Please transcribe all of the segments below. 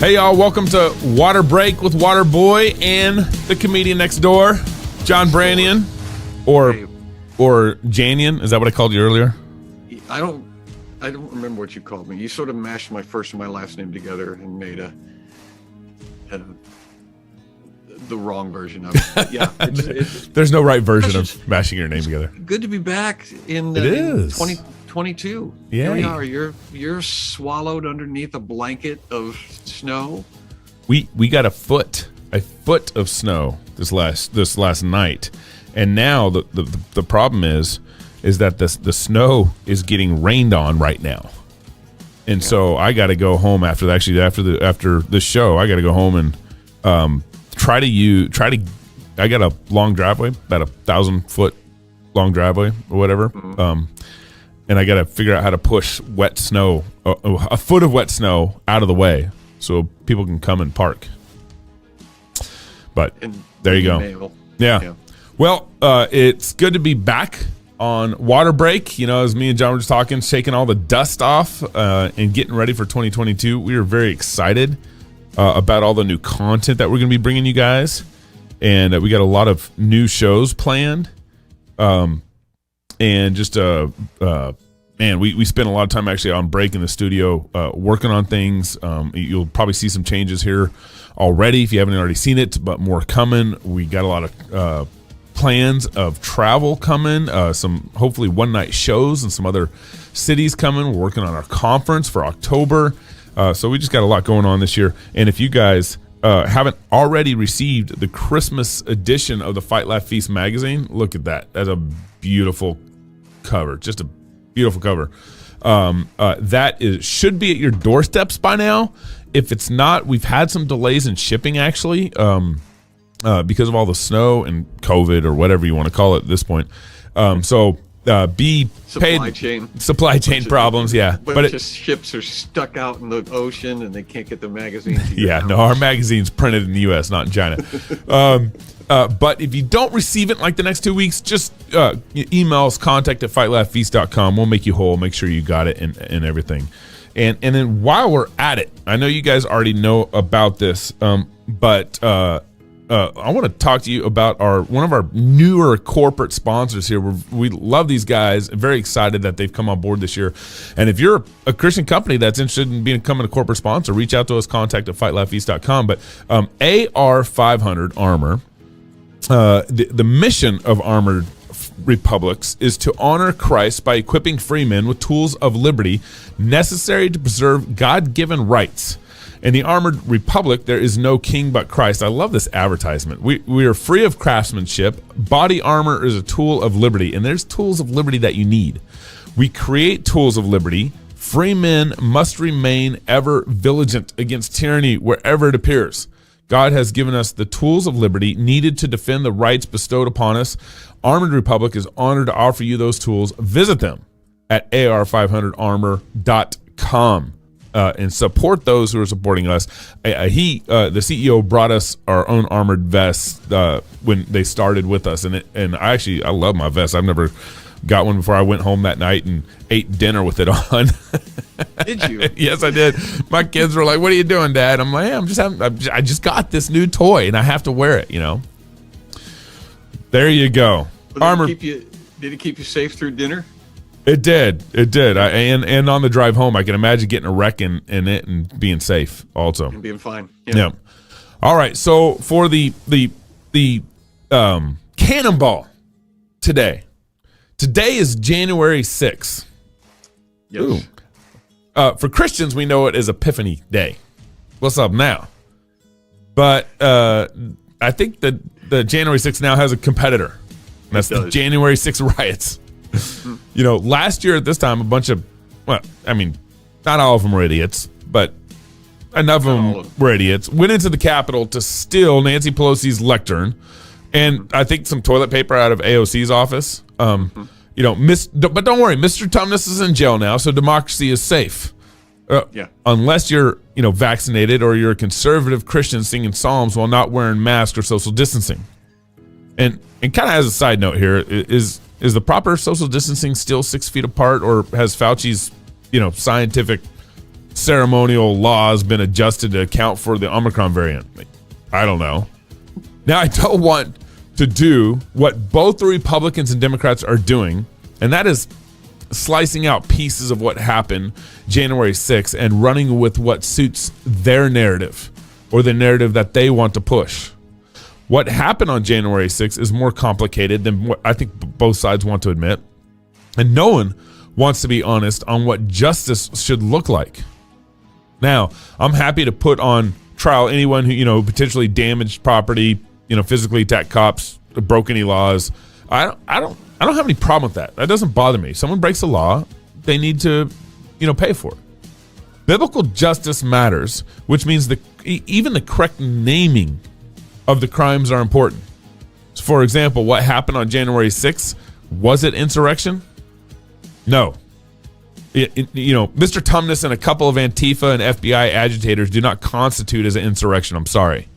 Hey, y'all. Welcome to Water Break with Water Boy and the comedian next door, John Brannian, or Janian. Is that what I called you earlier? I don't remember what you called me. You sort of mashed my first and my last name together and made the wrong version of it. But yeah, there's no right version of mashing your name together. Good to be back in 2022. Yeah, here we are. You're swallowed underneath a blanket of snow. We got a foot of snow this last night, and now the problem is that the snow is getting rained on right now, and so I got to go home after the show. I got to go home and I got a long driveway, about 1,000-foot long driveway or whatever, and I got to figure out how to push wet snow, a foot of wet snow out of the way so people can come and park. But there you go. Yeah. Well, it's good to be back on Water Break. You know, as me and John were just talking, shaking all the dust off and getting ready for 2022. We are very excited about all the new content that we're going to be bringing you guys. And we got a lot of new shows planned. And just, man, we spent a lot of time actually on break in the studio working on things. You'll probably see some changes here already if you haven't already seen it, but more coming. We got a lot of plans of travel coming, some hopefully one-night shows and some other cities coming. We're working on our conference for October. So we just got a lot going on this year. And if you guys haven't already received the Christmas edition of the Fight Laugh Feast magazine, look at that. That's a beautiful cover. Just a beautiful cover. Should be at your doorsteps by now. If it's not, we've had some delays in shipping actually because of all the snow and COVID or whatever you want to call it at this point. Supply chain problems, yeah. But just ships are stuck out in the ocean and they can't get the magazines. Yeah, no, our magazine's printed in the U.S., not in China. But if you don't receive it in like the next 2 weeks, just email us, contact@fightlaughfeast.com. We'll make you whole, make sure you got it and everything. And then while we're at it, I know you guys already know about this, but I want to talk to you about one of our newer corporate sponsors here. We love these guys. Very excited that they've come on board this year. And if you're a Christian company that's interested in becoming a corporate sponsor, reach out to us, contact@fightlaughfeast.com. But AR500 Armor, the mission of Armored Republics is to honor Christ by equipping free men with tools of liberty necessary to preserve God-given rights. In the Armored Republic, there is no king but Christ. I love this advertisement. We are free of craftsmanship. Body armor is a tool of liberty, and there's tools of liberty that you need. We create tools of liberty. Free men must remain ever vigilant against tyranny wherever it appears. God has given us the tools of liberty needed to defend the rights bestowed upon us. Armored Republic is honored to offer you those tools. Visit them at ar500armor.com. And support those who are supporting us. The CEO brought us our own armored vests when they started with us, and I love my vest. I've never got one before. I went home that night and ate dinner with it on. Did you? Yes, I did. My kids were like, "What are you doing, Dad?" I'm like, "Hey, I just got this new toy and I have to wear it." You know. There you go. Well, did it keep you safe through dinner? It did. And on the drive home, I can imagine getting a wreck in it and being safe also. And being fine. Yeah. All right. So for the cannonball today is January 6th. Yes. Ooh. For Christians, we know it as Epiphany Day. What's up now? But I think that the January 6th now has a competitor. And that's the January 6th riots. You know, last year at this time, not all of them were idiots, but enough of them were idiots, went into the Capitol to steal Nancy Pelosi's lectern and I think some toilet paper out of AOC's office. But don't worry, Mr. Tumnus is in jail now, so democracy is safe. Unless you're, vaccinated or you're a conservative Christian singing psalms while not wearing masks or social distancing. And kind of as a side note here, is the proper social distancing still 6 feet apart, or has Fauci's, scientific ceremonial laws been adjusted to account for the Omicron variant? I don't know. Now, I don't want to do what both the Republicans and Democrats are doing, and that is slicing out pieces of what happened January 6th and running with what suits their narrative or the narrative that they want to push. What happened on January 6th is more complicated than what I think both sides want to admit. And no one wants to be honest on what justice should look like. Now, I'm happy to put on trial anyone who, potentially damaged property, physically attacked cops, broke any laws. I don't have any problem with that. That doesn't bother me. If someone breaks the law, they need to, pay for it. Biblical justice matters, which means even the correct naming of the crimes are important. For example, what happened on January 6th, was it insurrection? No. Mr. Tumnus and a couple of Antifa and FBI agitators do not constitute as an insurrection. I'm sorry.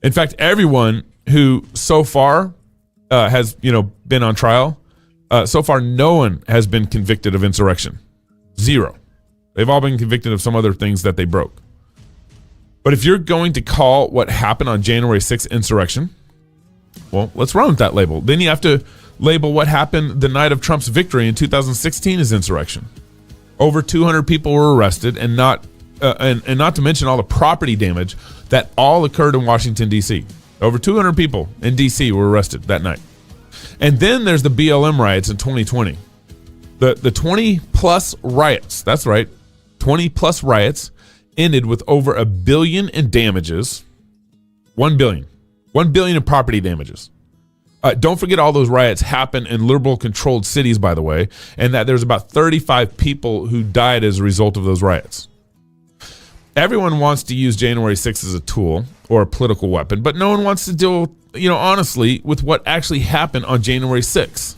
In fact, everyone who so far has, been on trial, so far no one has been convicted of insurrection. Zero. They've all been convicted of some other things that they broke. But if you're going to call what happened on January 6th insurrection, well, let's run with that label. Then you have to label what happened the night of Trump's victory in 2016 as insurrection. Over 200 people were arrested, and not to mention all the property damage that all occurred in Washington, D.C. Over 200 people in D.C. were arrested that night. And then there's the BLM riots in 2020. The 20-plus riots, that's right, 20-plus riots ended with over $1 billion in damages. $1 billion. $1 billion in property damages. Don't forget all those riots happened in liberal-controlled cities, by the way, and that there's about 35 people who died as a result of those riots. Everyone wants to use January 6th as a tool or a political weapon, but no one wants to deal, honestly, with what actually happened on January 6th.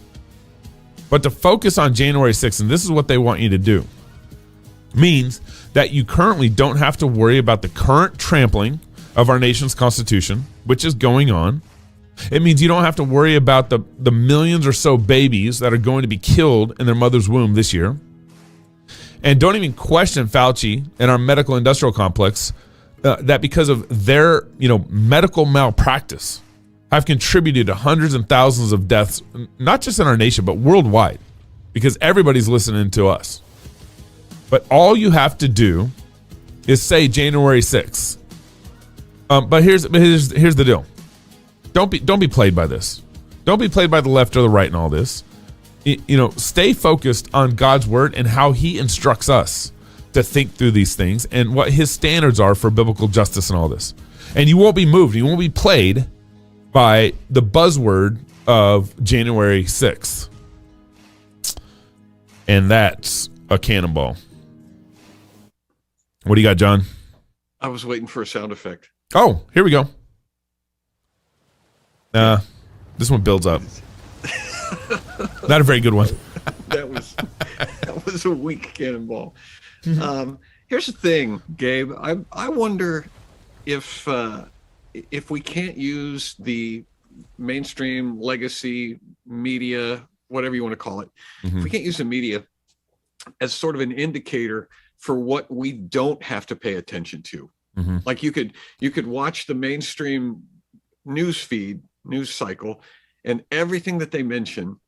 But to focus on January 6th, and this is what they want you to do, means that you currently don't have to worry about the current trampling of our nation's Constitution, which is going on. It means you don't have to worry about the millions or so babies that are going to be killed in their mother's womb this year. And don't even question Fauci and our medical industrial complex that because of their, medical malpractice have contributed to hundreds and thousands of deaths, not just in our nation, but worldwide, because everybody's listening to us. But all you have to do is say January 6th. But here's the deal. Don't be played by this. Don't be played by the left or the right in all this. Stay focused on God's word and how he instructs us to think through these things and what his standards are for biblical justice and all this. And you won't be moved. You won't be played by the buzzword of January 6th. And that's a cannonball. What do you got, John? I was waiting for a sound effect. Oh, here we go. This one builds up. Not a very good one. that was a weak cannonball. Here's the thing, Gabe. I wonder if we can't use the mainstream legacy media, whatever you want to call it, if we can't use the media as sort of an indicator for what we don't have to pay attention to. Like you could watch the mainstream news cycle, and everything that they mention,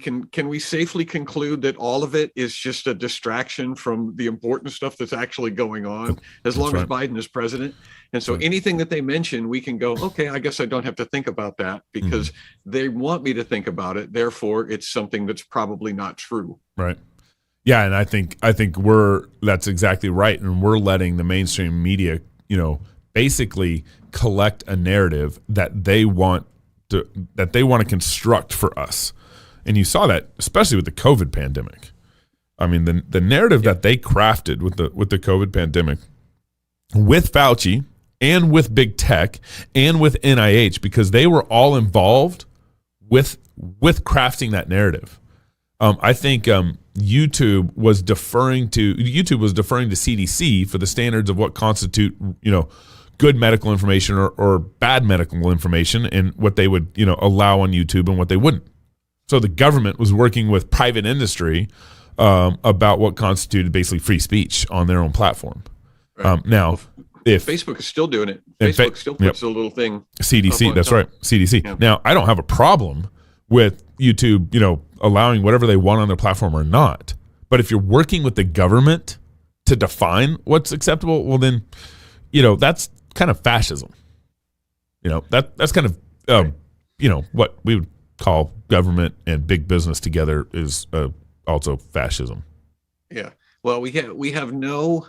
can we safely conclude that all of it is just a distraction from the important stuff that's actually going on, as long as Biden is president? And so anything that they mention, we can go, okay, I guess I don't have to think about that because they want me to think about it. Therefore, it's something that's probably not true. Right. Yeah, and I think that's exactly right, and we're letting the mainstream media, basically collect a narrative that they want to construct for us. And you saw that especially with the COVID pandemic. I mean, the narrative that they crafted with the COVID pandemic, with Fauci and with big tech and with NIH, because they were all involved with crafting that narrative. I think YouTube was deferring to CDC for the standards of what constitute, good medical information or bad medical information, and what they would, allow on YouTube and what they wouldn't. So the government was working with private industry about what constituted basically free speech on their own platform. Right. Now, if Facebook is still doing it, Facebook still puts a little thing. CDC, that's right, CDC. Yeah. Now, I don't have a problem with YouTube, allowing whatever they want on their platform or not. But if you're working with the government to define what's acceptable, well, then, that's kind of fascism. That's kind of, what we would call government and big business together is also fascism. Yeah. Well, we have no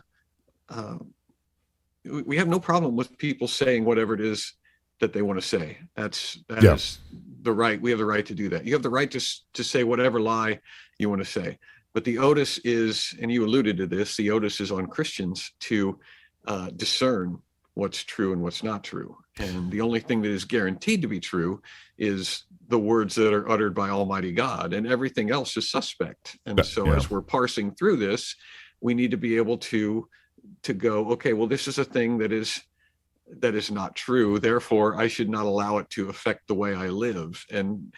problem with people saying whatever it is that they want to say. That is the right. We have the right to do that. You have the right to say whatever lie you want to say. But the onus is, and you alluded to this, the onus is on Christians to discern what's true and what's not true. And the only thing that is guaranteed to be true is the words that are uttered by Almighty God, and everything else is suspect. And so as we're parsing through this, we need to be able to go, okay, well, this is a thing that is not true. Therefore, I should not allow it to affect the way I live. And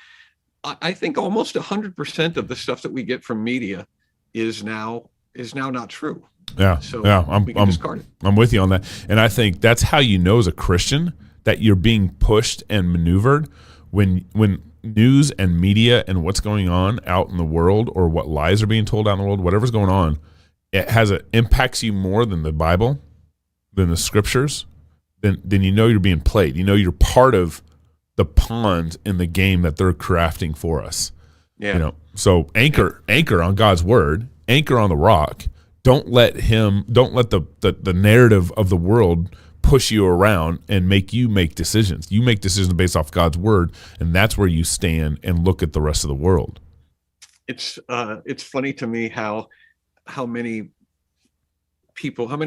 I think almost 100% of the stuff that we get from media is now not true. Yeah. So we can discard it. I'm with you on that. And I think that's how you know as a Christian that you're being pushed and maneuvered when news and media and what's going on out in the world, or what lies are being told out in the world, whatever's going on, it impacts you more than the Bible, than the scriptures, then you're being played. You're part of the pawns in the game that they're crafting for us. Yeah. So anchor on God's word, anchor on the rock. Don't let the narrative of the world push you around and make you make decisions. You make decisions based off God's word, and that's where you stand and look at the rest of the world. It's funny to me how many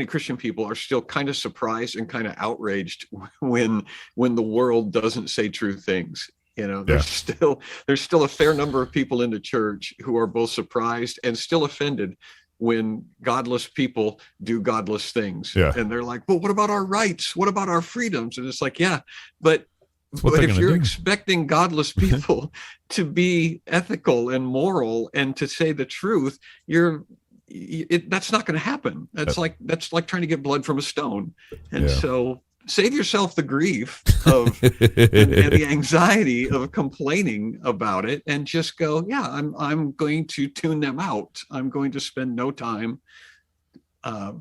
Christian people are still kind of surprised and kind of outraged when the world doesn't say true things. There's still a fair number of people in the church who are both surprised and still offended when godless people do godless things. Yeah. And they're like, well, what about our rights? What about our freedoms? And it's like, yeah, but if you're expecting godless people to be ethical and moral and to say the truth, that's not going to happen. That's like trying to get blood from a stone. And so save yourself the grief of and the anxiety of complaining about it, and just go, I'm going to tune them out. I'm going to spend no time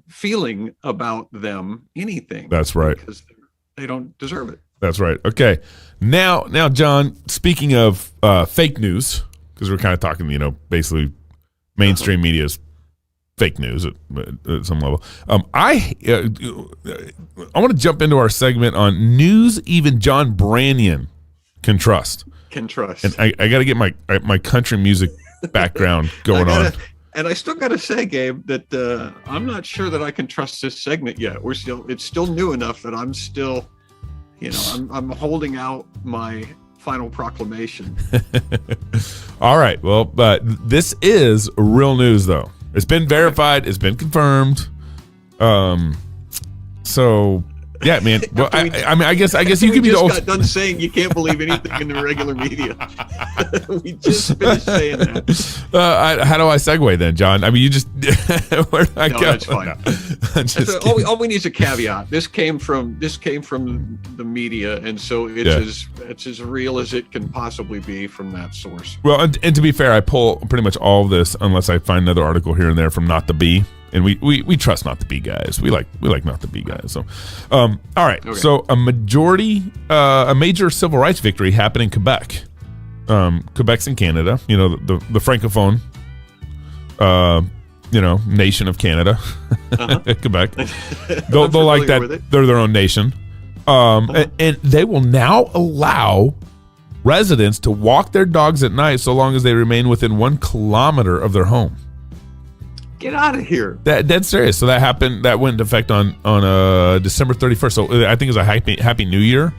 feeling about them anything. That's right. Because they don't deserve it. That's right. Okay. Now, John, speaking of fake news, because we're kind of talking, basically mainstream media's fake news at some level. I want to jump into our segment on news even John Branyan can trust. And I got to get my country music background going on. And I still got to say, Gabe, that I'm not sure that I can trust this segment yet. It's still new enough that I'm still, I'm holding out my final proclamation. All right. Well, but this is real news, though. It's been verified. It's been confirmed. So yeah, man. Well, I guess you could be the old. Got done saying you can't believe anything in the regular media. We just finished saying that. How do I segue then, John? I mean, you just where do I go? That's fine. All we need is a caveat. This came from the media, and so it's as real as it can possibly be from that source. Well, and to be fair, I pull pretty much all of this unless I find another article here and there from Not the Bee. And we trust Not the Bee guys. We like Not the Bee guys. So, all right. Okay. So a major civil rights victory happened in Quebec. Quebec's in Canada. The francophone, nation of Canada. Quebec. They'll like that. They're their own nation. And they will now allow residents to walk their dogs at night so long as they remain within 1 kilometer of their home. Get out of here. That's serious. So that happened. That went into effect on December 31st. So I think it's a happy New Year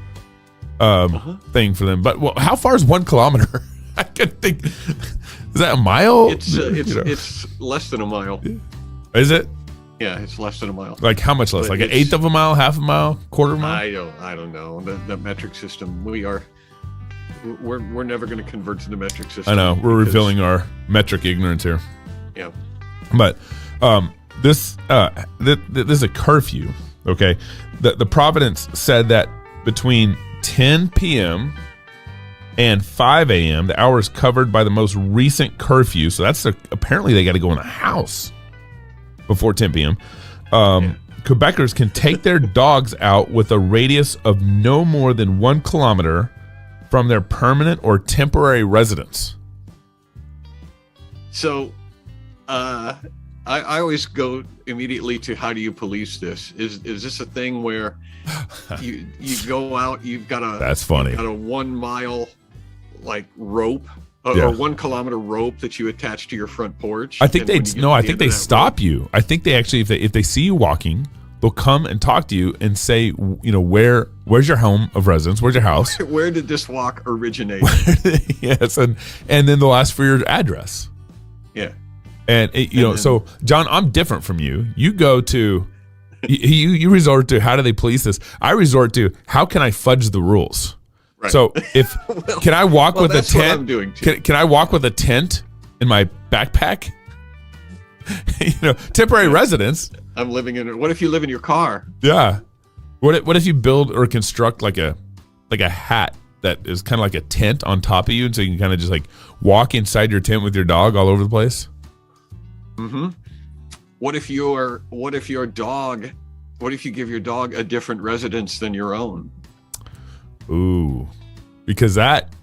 thing for them. But how far is 1 kilometer? I could think. Is that a mile? It's less than a mile. Is it? Yeah, it's less than a mile. Like how much less? Like an eighth of a mile, half a mile, quarter mile? I don't know. The metric system. We're never going to convert to the metric system. I know. We're revealing our metric ignorance here. Yeah. But this is a curfew. Okay, the Providence said that between 10 p.m. and 5 a.m., the hours covered by the most recent curfew. So that's apparently they got to go in the house before 10 p.m. Quebecers can take their dogs out with a radius of no more than 1 kilometer from their permanent or temporary residence. So, I always go immediately to how do you police this? Is this a thing where you go out, you've got a that's funny, you've got a 1 mile like rope or 1 kilometer rope that you attach to your front porch? I think they stop you. I think they actually, if they see you walking, they'll come and talk to you and say, where's your home of residence? Where's your house? Where did this walk originate? Yes, and then they'll ask for your address. Yeah. And so John, I'm different from you. You go to, you resort to how do they police this? I resort to how can I fudge the rules? Right. So if can I walk with a tent? What I'm doing too. Can I walk with a tent in my backpack? Temporary residence. I'm living in it. What if you live in your car? Yeah. What if you build or construct like a hat that is kind of like a tent on top of you, and so you can kind of just like walk inside your tent with your dog all over the place? Mm-hmm. What if you give your dog a different residence than your own? Ooh, because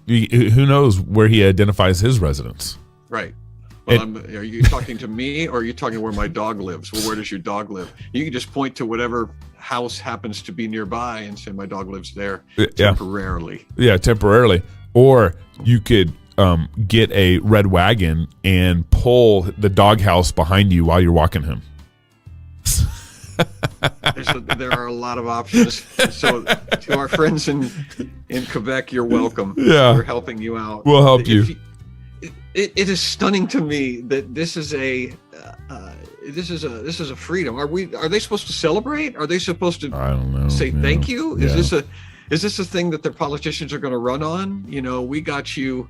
who knows where he identifies his residence? Right. Well, are you talking to me, or are you talking where my dog lives? Well, where does your dog live? You can just point to whatever house happens to be nearby and say my dog lives there temporarily. Yeah, temporarily. Or you could get a red wagon and pull the doghouse behind you while you're walking him. There are a lot of options. So to our friends in Quebec, you're welcome. Yeah. We're helping you out. We'll help you. It is stunning to me that this is a freedom. Are they supposed to celebrate? Are they supposed to I don't know, say thank you? Yeah. Is this a thing that the politicians are going to run on? We got you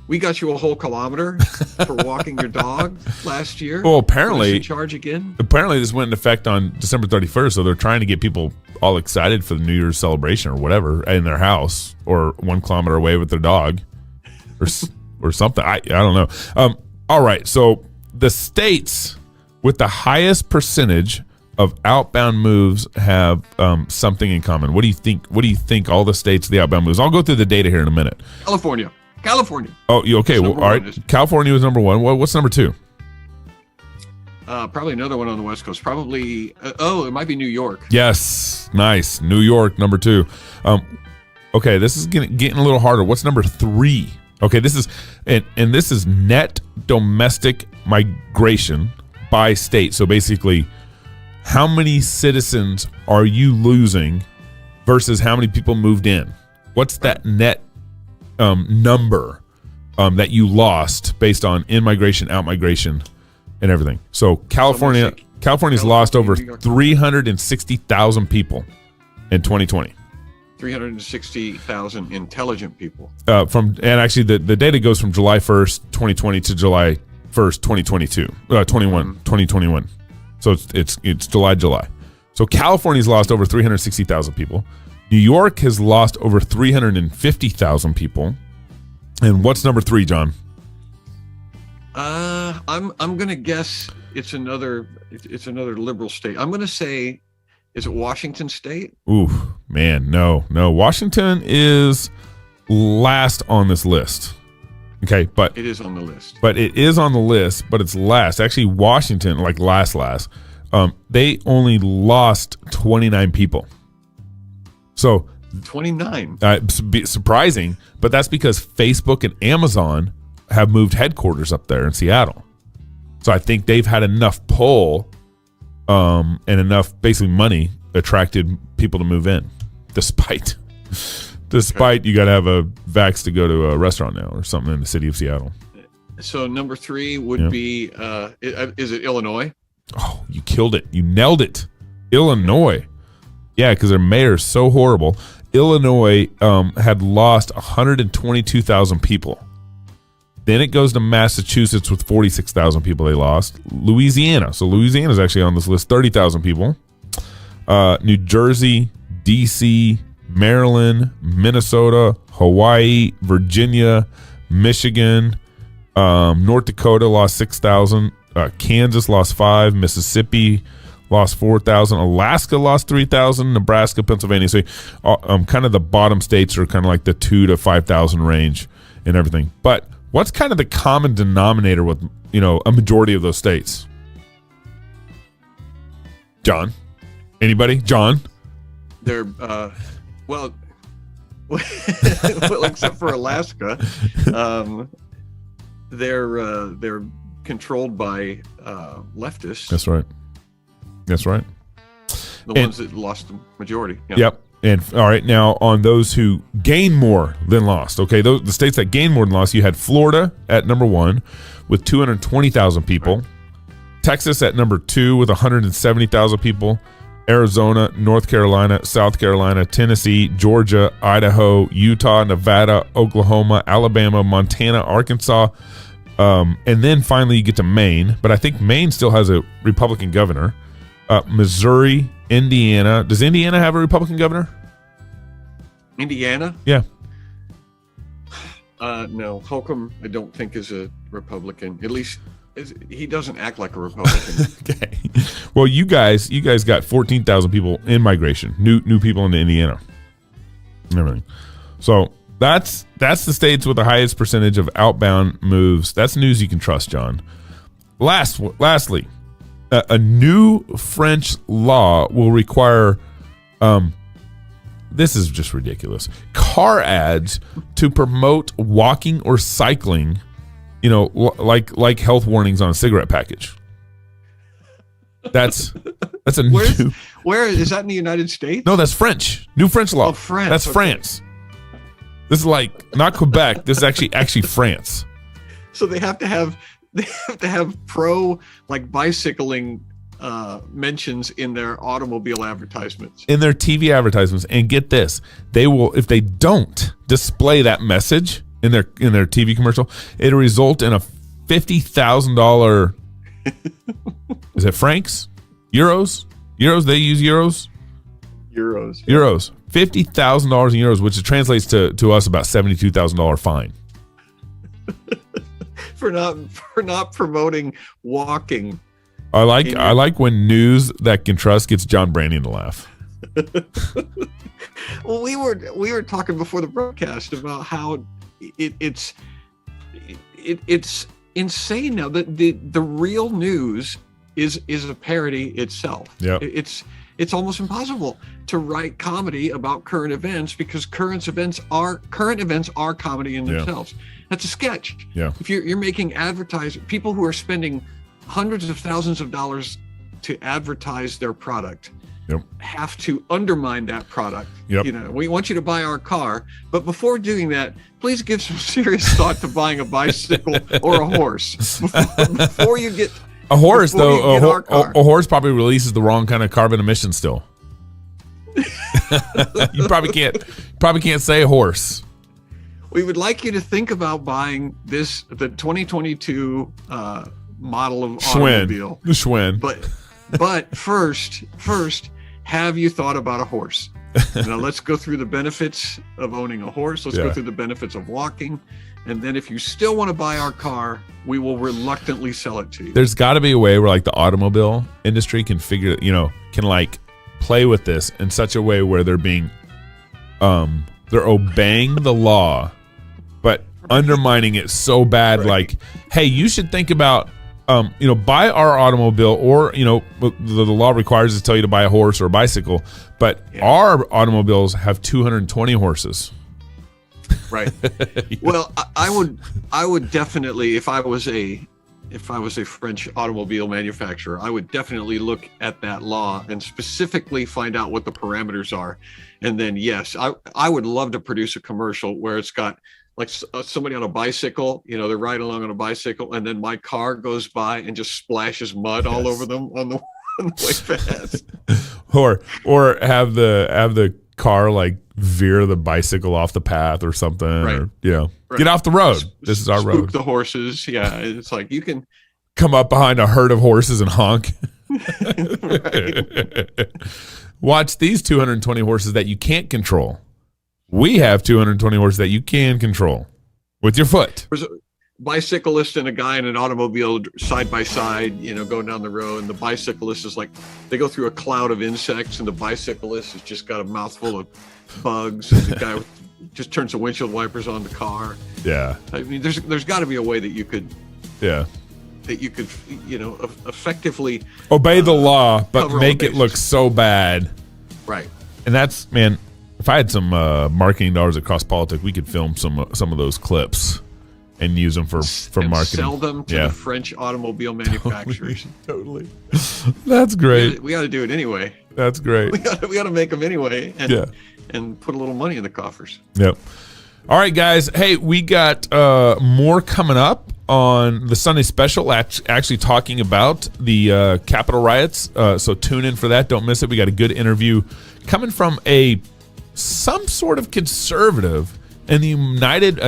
a whole kilometer for walking your dog last year. Well, apparently charge again. Apparently this went in effect on December 31st, so they're trying to get people all excited for the New Year's celebration or whatever in their house or 1 kilometer away with their dog or something. I don't know. All right, so the states with the highest percentage of outbound moves have something in common. What do you think? What do you think all the states, the outbound moves? I'll go through the data here in a minute. California. Oh, you okay? Well, all right. California was number 1. What's number 2? Probably another one on the West Coast. Probably. It might be New York. Yes, nice. New York, number 2. Okay, this is getting a little harder. What's number 3? Okay, this is net domestic migration by state. So basically, how many citizens are you losing versus how many people moved in? What's that net number that you lost based on in-migration, out-migration, and everything? So California's lost over 360,000 people in 2020. 360,000 intelligent people. And actually the data goes from July 1st, 2020 to July 1st, 2022. 2021. So it's July. So California's lost over 360,000 people. New York has lost over 350,000 people. And what's number 3, John? I'm gonna guess it's another liberal state. I'm gonna say, is it Washington State? Ooh, man, no. Washington is last on this list. Okay, but it is on the list. But it is on the list, but it's last. Actually, Washington, like last. They only lost 29 people. So 29. Surprising, but that's because Facebook and Amazon have moved headquarters up there in Seattle. So I think they've had enough pull and enough basically money attracted people to move in. Despite you got to have a vax to go to a restaurant now or something in the city of Seattle. So number 3 would be, is it Illinois? Oh, you killed it. You nailed it. Illinois. Yeah, because their mayor is so horrible. Illinois had lost 122,000 people Then it goes to Massachusetts with 46,000 people they lost. Louisiana. So Louisiana is actually on this list, 30,000 people. New Jersey, D.C., Maryland, Minnesota, Hawaii, Virginia, Michigan, North Dakota lost 6,000. Kansas lost 5. Mississippi lost 4,000. Alaska lost 3,000. Nebraska, Pennsylvania. So kind of the bottom states are kind of like the 2,000 to 5,000 range and everything. But what's kind of the common denominator with, a majority of those states? John? Anybody? John? They're, well, except for Alaska, they're controlled by leftists. That's right. The ones that lost the majority. Yeah. Yep. And all right, now on those who gain more than lost, okay, the states that gain more than lost, you had Florida at number 1 with 220,000 people, right. Texas at number 2 with 170,000 people, Arizona, North Carolina, South Carolina, Tennessee, Georgia, Idaho, Utah, Nevada, Oklahoma, Alabama, Montana, Arkansas, and then finally you get to Maine, but I think Maine still has a Republican governor. Missouri, Indiana. Does Indiana have a Republican governor? Indiana? Yeah. No, Holcomb I don't think is a Republican. At least he doesn't act like a Republican. Okay. Well, you guys got 14,000 people in migration, new people into Indiana, and everything. So that's the states with the highest percentage of outbound moves. That's news you can trust, John. Lastly, a new French law will require, this is just ridiculous, car ads to promote walking or cycling, like health warnings on a cigarette package. That's a where is that in the United States? No, that's French. New French law. Oh, France. That's okay. France. This is like not Quebec. This is actually France. So they have to have pro bicycling mentions in their automobile advertisements, in their TV advertisements, and get this, they will, if they don't display that message in their TV commercial, it'll result in a $50,000 is it francs? Euros? They use euros? Euros $50,000 in euros, which translates to us about $72,000 fine. For not promoting walking. I like when news that can trust gets John Brannian to laugh. Well, we were talking before the broadcast about how it's insane now that the real news is a parody itself. Yeah. It's almost impossible to write comedy about current events because current events are comedy in themselves. That's a sketch. Yeah. If you're making advertising, people who are spending hundreds of thousands of dollars to advertise their product have to undermine that product. Yep. We want you to buy our car, but before doing that, please give some serious thought to buying a bicycle or a horse before you get a horse. Though a horse probably releases the wrong kind of carbon emission still. You probably can't say horse. We would like you to think about buying the 2022 model of automobile. The Schwinn. But first, have you thought about a horse? Now let's go through the benefits of owning a horse. Let's go through the benefits of walking. And then if you still want to buy our car, we will reluctantly sell it to you. There's got to be a way where the automobile industry can figure, can play with this in such a way where they're being, they're obeying the law, but undermining it so bad. Right. Hey, you should think about, buy our automobile, or, the law requires us to tell you to buy a horse or a bicycle, but our automobiles have 220 horses. Right. Well, I would definitely, if I was a French automobile manufacturer, I would definitely look at that law and specifically find out what the parameters are. And then, yes, I would love to produce a commercial where it's got somebody on a bicycle, they're riding along on a bicycle, and then my car goes by and just splashes mud all over them on the way fast. Or have the car veer the bicycle off the path or something. Right. Or, you know, Right. get off the road. This is our Spook road. the horses. Yeah, it's like you can Come up behind a herd of horses and honk. Watch these 220 horses that you can't control. We have 220 horses that you can control with your foot. There's a bicyclist and a guy in an automobile side by side, you know, going down the road, and the bicyclist is like, they go through a cloud of insects, and the bicyclist has just got a mouthful of bugs, and the guy just turns the windshield wipers on the car. Yeah. I mean, there's got to be a way that you could, Yeah. you know, effectively Obey the law, but cover all make the it look bases. so bad. Right. And that's, man, if I had some marketing dollars across politics, we could film some of those clips and use them for And marketing. sell them to the French automobile manufacturers. Totally. That's great. We got to do it anyway. That's great. We got to make them anyway, and Yeah. and put a little money in the coffers. Yep. All right, guys. Hey, we got more coming up on the Sunday special, actually talking about the Capitol riots. So tune in for that. Don't miss it. We got a good interview coming from some sort of conservative in the United,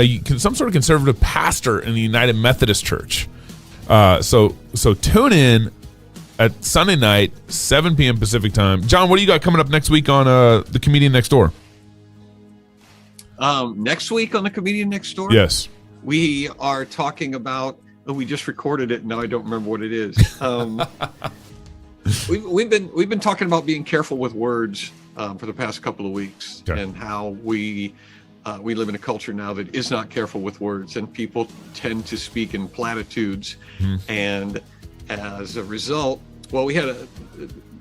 some sort of conservative pastor in the United Methodist Church. So tune in at Sunday night, 7 p.m. Pacific time. John, what do you got coming up next week on The Comedian Next Door? Next week on The Comedian Next Door? Yes. We are talking about, we just recorded it, now I don't remember what it is. We've been talking about being careful with words for the past couple of weeks, Okay. and how we live in a culture now that is not careful with words, and people tend to speak in platitudes. And as a result, well, we had a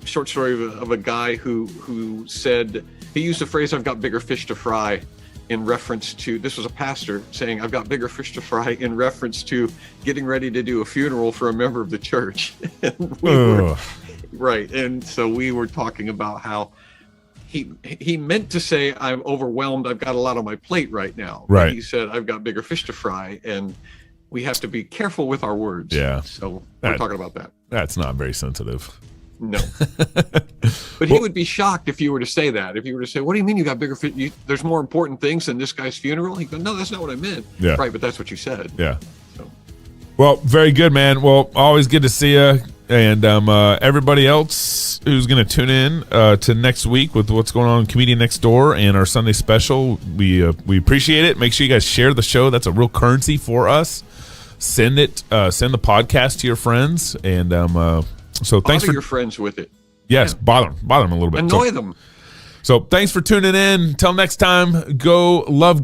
short story of a guy who said, he used the phrase, "I've got bigger fish to fry," in reference to, this was a pastor saying, "I've got bigger fish to fry," in reference to getting ready to do a funeral for a member of the church. And we were, right. And so we were talking about how he meant to say, "I'm overwhelmed. I've got a lot on my plate right now." But Right. he said, "I've got bigger fish to fry," and we have to be careful with our words. Yeah. So we're talking about that. That's not very sensitive. No. But he would be shocked if you were to say that. If you were to say, "What do you mean you got bigger fish? There's more important things than this guy's funeral?" He'd go, "No, that's not what I meant." Yeah. Right, but that's what you said. Yeah. So. Well, very good, man. Well, always good to see you. And everybody else who's going to tune in to next week with what's going on in Comedian Next Door and our Sunday special, we appreciate it. Make sure you guys share the show. That's a real currency for us. Send the podcast to your friends. And so thanks Bother for your friends with it. yes, bother them a little bit. Annoy them. So thanks for tuning in. Until next time, go love